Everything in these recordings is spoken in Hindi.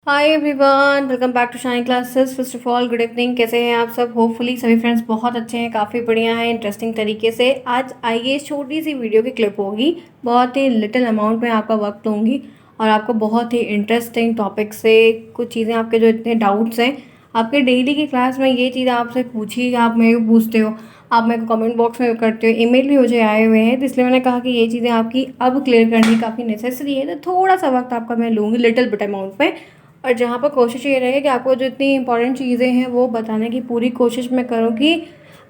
Hi everyone, welcome back to shine classes. First of all good evening. कैसे हैं आप सब? होपफुली सभी फ्रेंड्स बहुत अच्छे हैं, काफ़ी बढ़िया हैं, इंटरेस्टिंग तरीके से। आज आइए छोटी सी वीडियो की क्लिप होगी, बहुत ही लिटिल अमाउंट में आपका वक्त लूँगी और आपको बहुत ही इंटरेस्टिंग टॉपिक से कुछ चीज़ें, आपके जो इतने डाउट्स हैं आपके डेली की क्लास में, ये चीज़ आपसे पूछी, आप मेरे को पूछते हो, आप मेरे को कमेंट बॉक्स में करते हो, ईमेल भी मुझे आए हुए हैं, तो इसलिए मैंने कहा कि ये चीज़ें आपकी अब क्लियर करनी काफ़ी नेसेसरी है। तो थोड़ा सा वक्त आपका मैं लूँगी लिटिल बिट अमाउंट में, और जहाँ पर कोशिश ये रहेगी कि आपको जो इतनी इंपॉर्टेंट चीज़ें हैं वो बताने की पूरी कोशिश मैं करूँ कि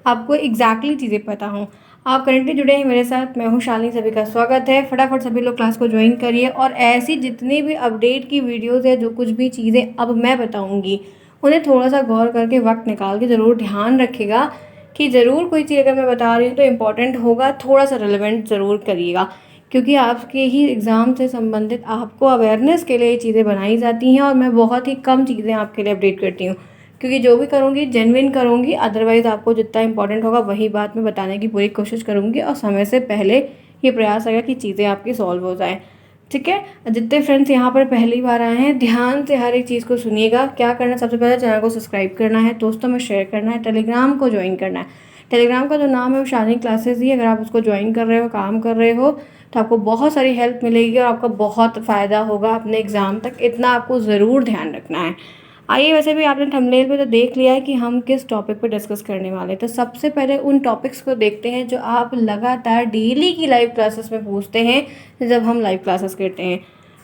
आपको एग्जैक्टली चीज़ें पता हों। आप करेंटली जुड़े हैं मेरे साथ, मैं हूँ शालिनी, सभी का स्वागत है। फटाफट सभी लोग क्लास को ज्वाइन करिए और ऐसी जितनी भी अपडेट की वीडियोज़ है, जो कुछ भी चीज़ें अब मैं बताऊँगी उन्हें थोड़ा सा गौर करके वक्त निकाल के ज़रूर ध्यान रखिएगा कि ज़रूर कोई चीज़ अगर मैं बता रही हूँ तो इम्पॉर्टेंट होगा, थोड़ा सा रिलेवेंट ज़रूर करिएगा, क्योंकि आपके ही एग्ज़ाम से संबंधित आपको अवेयरनेस के लिए ये चीज़ें बनाई जाती हैं और मैं बहुत ही कम चीज़ें आपके लिए अपडेट करती हूँ, क्योंकि जो भी करूँगी जेन्युइन करूँगी। अदरवाइज़ आपको जितना इंपॉर्टेंट होगा वही बात मैं बताने की पूरी कोशिश करूँगी और समय से पहले ये प्रयास रहेगा कि चीज़ें आपकी सॉल्व हो जाएँ। ठीक है, जितने फ्रेंड्स यहाँ पर पहली बार आए हैं ध्यान से हर एक चीज़ को सुनिएगा। क्या करना है, सबसे पहले चैनल को सब्सक्राइब करना है, दोस्तों में शेयर करना है, टेलीग्राम को ज्वाइन करना है। टेलीग्राम का जो नाम है वो शालिनी क्लासेस ही है। अगर आप उसको ज्वाइन कर रहे हो, काम कर रहे हो, तो आपको बहुत सारी हेल्प मिलेगी और आपका बहुत फ़ायदा होगा अपने एग्ज़ाम तक। इतना आपको ज़रूर ध्यान रखना है। आइए, वैसे भी आपने थंबनेल पे तो देख लिया है कि हम किस टॉपिक पे डिस्कस करने वाले हैं। तो सबसे पहले उन टॉपिक्स को देखते हैं जो आप लगातार डेली की लाइव क्लासेस में पूछते हैं जब हम लाइव क्लासेस करते हैं।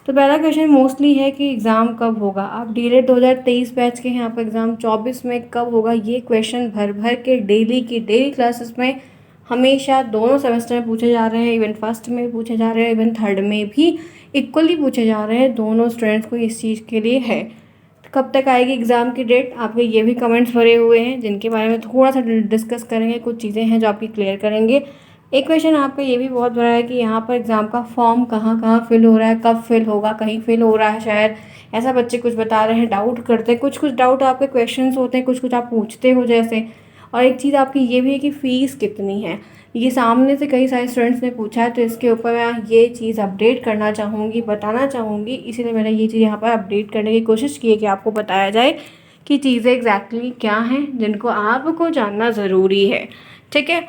तो पहला क्वेश्चन मोस्टली है कि एग्ज़ाम कब होगा। आप डीलेट 2023 बैच के हैं, आपका एग्ज़ाम 24 में कब होगा। ये क्वेश्चन भर भर के डेली की डेली क्लासेस में हमेशा दोनों सेमेस्टर में पूछे जा रहे हैं। इवन फर्स्ट में पूछे जा रहे हैं, इवन थर्ड में भी इक्वली पूछे जा रहे हैं। दोनों स्टूडेंट्स को इस चीज़ के लिए है। कब तक आएगी एग्ज़ाम की डेट, आपके ये भी कमेंट्स भरे हुए हैं जिनके बारे में थोड़ा सा डिस्कस करेंगे। कुछ चीज़ें हैं जो आपकी क्लियर करेंगे। एक क्वेश्चन आपका ये भी बहुत बड़ा है कि यहाँ पर एग्ज़ाम का फॉर्म कहाँ कहाँ फिल हो रहा है, कब फिल होगा, कहीं फिल हो रहा है शायद, ऐसा बच्चे कुछ बता रहे हैं, डाउट करते हैं। कुछ कुछ डाउट आपके क्वेश्चंस होते हैं, कुछ कुछ आप पूछते हो जैसे। और एक चीज़ आपकी ये भी है कि फ़ीस कितनी है, ये सामने से कई सारे स्टूडेंट्स ने पूछा है, तो इसके ऊपर मैं ये चीज़ अपडेट करना चाहूँगी, बताना चाहूँगी। इसीलिए मैंने ये चीज़ यहाँ पर अपडेट करने की कोशिश की है कि आपको बताया जाए कि चीज़ें एग्जैक्टली क्या हैं जिनको आपको जानना ज़रूरी है। ठीक है,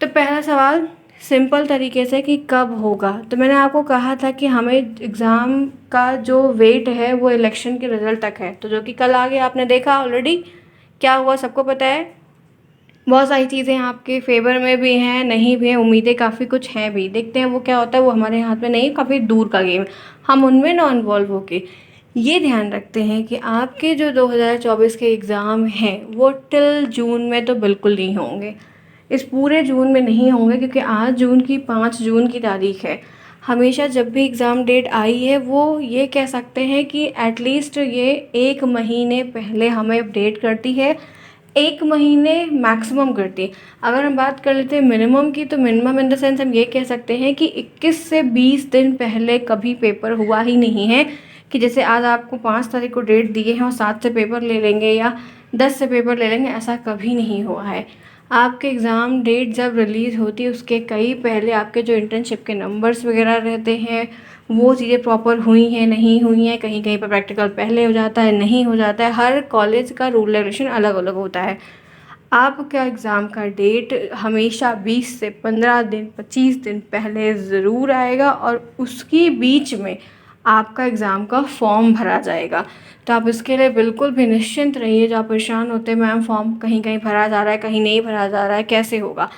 तो पहला सवाल सिंपल तरीके से कि कब होगा। तो मैंने आपको कहा था कि हमें एग्ज़ाम का जो वेट है वो इलेक्शन के रिज़ल्ट तक है, तो जो कि कल आ गया, आपने देखा ऑलरेडी क्या हुआ, सबको पता है। बहुत सारी चीज़ें आपके फेवर में भी हैं, नहीं भी हैं, उम्मीदें काफ़ी कुछ हैं भी। देखते हैं वो क्या होता है, वो हमारे हाथ में नहीं, काफ़ी दूर का गेम। हम उनमें ना इन्वॉल्व होके ये ध्यान रखते हैं कि आपके जो 2024 के एग्ज़ाम हैं वो टिल जून में तो बिल्कुल नहीं होंगे। इस पूरे जून में नहीं होंगे, क्योंकि आज जून की 5 जून की तारीख है। हमेशा जब भी एग्ज़ाम डेट आई है वो ये कह सकते हैं कि एटलीस्ट ये 1 महीने पहले हमें अपडेट करती है, 1 महीने मैक्सिमम करती है। अगर हम बात कर लेते हैं मिनिमम की, तो मिनिमम इन द सेंस हम ये कह सकते हैं कि 21 से 20 दिन पहले कभी पेपर हुआ ही नहीं है। कि जैसे आज आपको 5 तारीख को डेट दिए हैं और 7 से पेपर ले लेंगे या 10 से पेपर ले लेंगे, ऐसा कभी नहीं हुआ है। आपके एग्ज़ाम डेट जब रिलीज़ होती है उसके कई पहले आपके जो इंटर्नशिप के नंबर्स वगैरह रहते हैं वो चीज़ें प्रॉपर हुई हैं, नहीं हुई हैं, कहीं कहीं पर प्रैक्टिकल पहले हो जाता है, नहीं हो जाता है। हर कॉलेज का रूल रेगुलेशन अलग अलग होता है। आपका एग्ज़ाम का डेट हमेशा 20 से 15 दिन, 25 दिन पहले ज़रूर आएगा और उसकी बीच में आपका एग्ज़ाम का फॉर्म भरा जाएगा। तो आप इसके लिए बिल्कुल भी निश्चिंत रहिए। जो आप परेशान होते हैं, मैम फॉर्म कहीं कहीं भरा जा रहा है, कहीं नहीं भरा जा रहा है, कैसे होगा।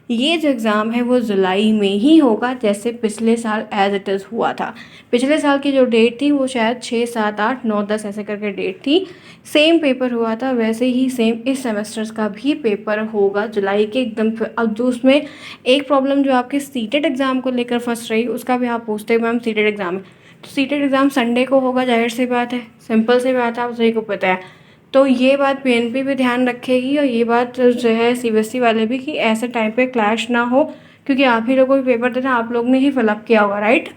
ये जो एग्ज़ाम है वो जुलाई में ही होगा, जैसे पिछले साल एज़ इट इज़ हुआ था। पिछले साल की जो डेट थी वो शायद 6, 7, 8, 9, 10 ऐसे करके डेट थी। सेम पेपर हुआ था, वैसे ही सेम इस सेमेस्टर्स का भी पेपर होगा जुलाई के एकदम। अब जो उसमें एक प्रॉब्लम जो आपके सीटेट एग्ज़ाम को लेकर फंस रही, उसका भी आप पूछते हो मैम सीटेट एग्ज़ाम है, तो सीटेट एग्ज़ाम संडे को होगा, जाहिर सी बात है, सिंपल सी बात है, आप सभी को पता है। तो ये बात पीएनपी भी ध्यान रखेगी और ये बात जो है सीबीएसई वाले भी, कि ऐसे टाइम पे क्लैश ना हो, क्योंकि आप ही लोगों को पेपर देना, आप लोग ने ही फिलअप किया होगा, राइट।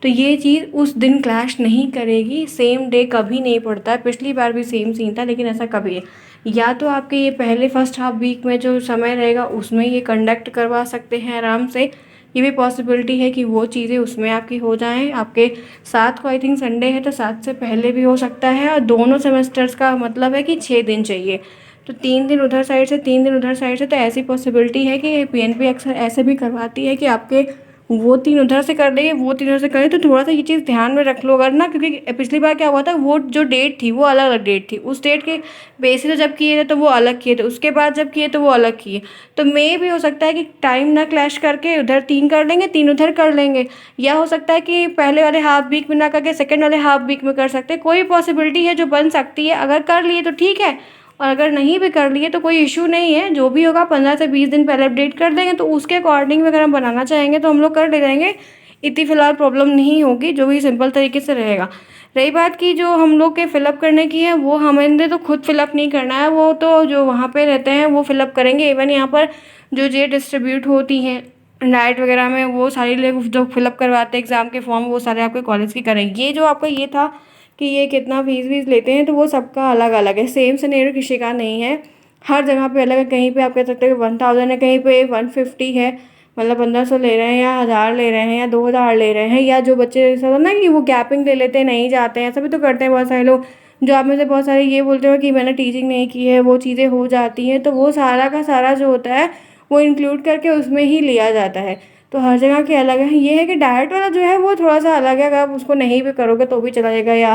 तो ये चीज़ उस दिन क्लैश नहीं करेगी। सेम डे कभी नहीं पड़ता है, पिछली बार भी सेम सीन था, लेकिन ऐसा कभी है। या तो आपके ये पहले फर्स्ट हाफ वीक में जो समय रहेगा उसमें ये कंडक्ट करवा सकते हैं आराम से, ये भी पॉसिबिलिटी है कि वो चीज़ें उसमें आपकी हो जाएँ। आपके 7 को आई थिंक संडे है, तो 7 से पहले भी हो सकता है, और दोनों सेमेस्टर्स का मतलब है कि 6 दिन चाहिए। तो 3 दिन उधर साइड से, 3 दिन उधर साइड से, तो ऐसी पॉसिबिलिटी है कि पीएनपी अक्सर ऐसे भी करवाती है कि आपके वो 3 उधर से कर देंगे, वो 3 उधर से करें। तो थोड़ा-सा ये चीज़ ध्यान में रख लो अगर ना, क्योंकि पिछली बार क्या हुआ था, वो जो डेट थी वो अलग-अलग डेट थी। उस डेट के बेसिस पे जब किए थे तो वो अलग किए थे, उसके बाद जब किए तो वो अलग किए। तो मे भी हो सकता है कि टाइम ना क्लैश करके उधर 3 कर लेंगे, 3 उधर कर लेंगे, या हो सकता है कि पहले वाले हाफ वीक में ना करके सेकंड वाले हाफ वीक में कर सकते हैं। कोई पॉसिबिलिटी है जो बन सकती है। अगर कर लिए तो ठीक है, और अगर नहीं भी कर लिए तो कोई इशू नहीं है। जो भी होगा 15 से 20 दिन पहले अपडेट कर देंगे, तो उसके अकॉर्डिंग अगर हम बनाना चाहेंगे तो हम लोग कर ले जाएंगे। इतनी फ़िलहाल प्रॉब्लम नहीं होगी, जो भी सिंपल तरीके से रहेगा। रही बात की जो हम लोग के फ़िलअप करने की है, वो हमें तो खुद फ़िलअप नहीं करना है, वो तो जो वहाँ पे रहते हैं वो फ़िलअप करेंगे। इवन यहाँ पर जो ये डिस्ट्रीब्यूट होती हैं डाइट वगैरह में, वो सारी लोग जो फ़िलअप करवाते हैं एग्ज़ाम के फॉर्म, वो सारे आपके कॉलेज की करेंगे। ये जो आपका ये था कि ये कितना फ़ीस वीस लेते हैं, तो वो सबका अलग अलग है, सेम सिनेरियो किसी का नहीं है। हर जगह पे अलग है। कहीं पे आप कह सकते हो कि 1000 है, कहीं पे 150 है, मतलब 1500 ले रहे हैं, या 1000 ले रहे हैं, या 2000 ले रहे हैं। या जो बच्चे ऐसा होता है ना कि वो गैपिंग ले लेते हैं, नहीं जाते हैं, ऐसा भी तो करते हैं बहुत सारे लोग। जो आप में से बहुत सारे ये बोलते हो कि मैंने टीचिंग नहीं की है, वो चीज़ें हो जाती हैं, तो वो सारा का सारा जो होता है वो इंक्लूड करके उसमें ही लिया जाता है। तो हर जगह के अलग है। ये है कि डाइट वाला जो है वो थोड़ा सा अलग है, अगर आप उसको नहीं भी करोगे तो भी चला जाएगा, या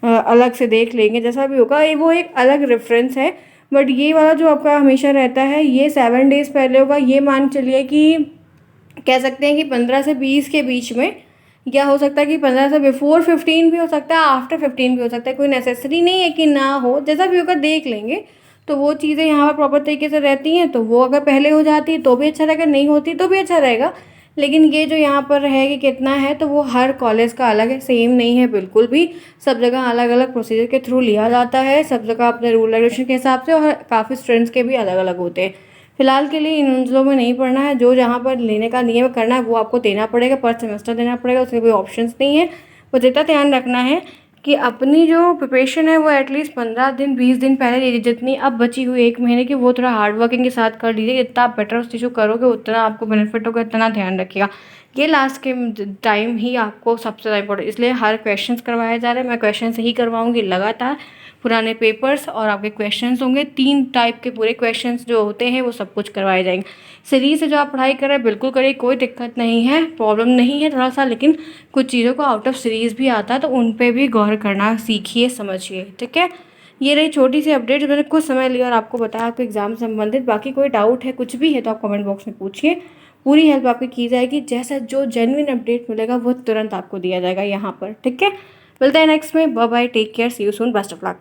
अलग से देख लेंगे, जैसा भी होगा। ये वो एक अलग रेफरेंस है। बट ये वाला जो आपका हमेशा रहता है, ये 7 डेज़ पहले होगा। ये मान चलिए कि कह सकते हैं कि 15 से 20 के बीच में, या हो सकता है कि 15 से बिफोर 15 भी हो सकता है, आफ्टर 15 भी हो सकता है। कोई नेसेसरी नहीं है कि ना हो, जैसा भी होगा देख लेंगे। तो वो चीज़ें यहाँ पर प्रॉपर तरीके से रहती हैं, तो वो अगर पहले हो जाती है तो भी अच्छा रहेगा, नहीं होती तो भी अच्छा रहेगा। लेकिन ये जो यहाँ पर है कि कितना है, तो वो हर कॉलेज का अलग है, सेम नहीं है बिल्कुल भी। सब जगह अलग अलग प्रोसीजर के थ्रू लिया जाता है, सब जगह अपने रूल रेगुलेशन के हिसाब से, और काफ़ी स्टूडेंट्स के भी अलग अलग होते हैं। फिलहाल के लिए इन उलझनों में नहीं पड़ना है। जो जहाँ पर लेने का नियम करना है वो आपको देना पड़ेगा, पर सेमेस्टर देना पड़ेगा, उसके कोई ऑप्शंस नहीं है। बस इतना ध्यान रखना है कि अपनी जो प्रिपरेशन है वो एटलीस्ट 15 दिन 20 दिन पहले दे दीजिए। जितनी अब बची हुई 1 महीने की, वो थोड़ा हार्ड वर्किंग के साथ कर लीजिए। जितना आप बेटर उस चीज़ को करोगे उतना आपको बेनिफिट होगा, इतना ध्यान रखिएगा। ये लास्ट के टाइम ही आपको सबसे ज़्यादा इंपॉर्टेंट, इसलिए हर क्वेश्चंस करवाए जा रहे हैं। मैं क्वेश्चन ही करवाऊंगी लगातार, पुराने पेपर्स और आपके क्वेश्चंस होंगे। 3 टाइप के पूरे क्वेश्चंस जो होते हैं वो सब कुछ करवाए जाएंगे। सीरीज से जो आप पढ़ाई कर रहे हैं बिल्कुल करिए, कोई दिक्कत नहीं है, प्रॉब्लम नहीं है थोड़ा सा, लेकिन कुछ चीज़ों को आउट ऑफ सीरीज़ भी आता है, तो उन पे भी गौर करना सीखिए, समझिए, ठीक है। ये रही छोटी सी अपडेट जो मैंने कुछ समय लिया और आपको बताया आपके एग्जाम से संबंधित। बाकी कोई डाउट है, कुछ भी है, तो आप कमेंट बॉक्स में पूछिए, पूरी हेल्प आपकी की जाएगी। जैसा जो जेन्युइन अपडेट मिलेगा वो तुरंत आपको दिया जाएगा यहाँ पर, ठीक है। मिलते हैं नेक्स्ट में। Bye bye, take care, see you soon, best of luck.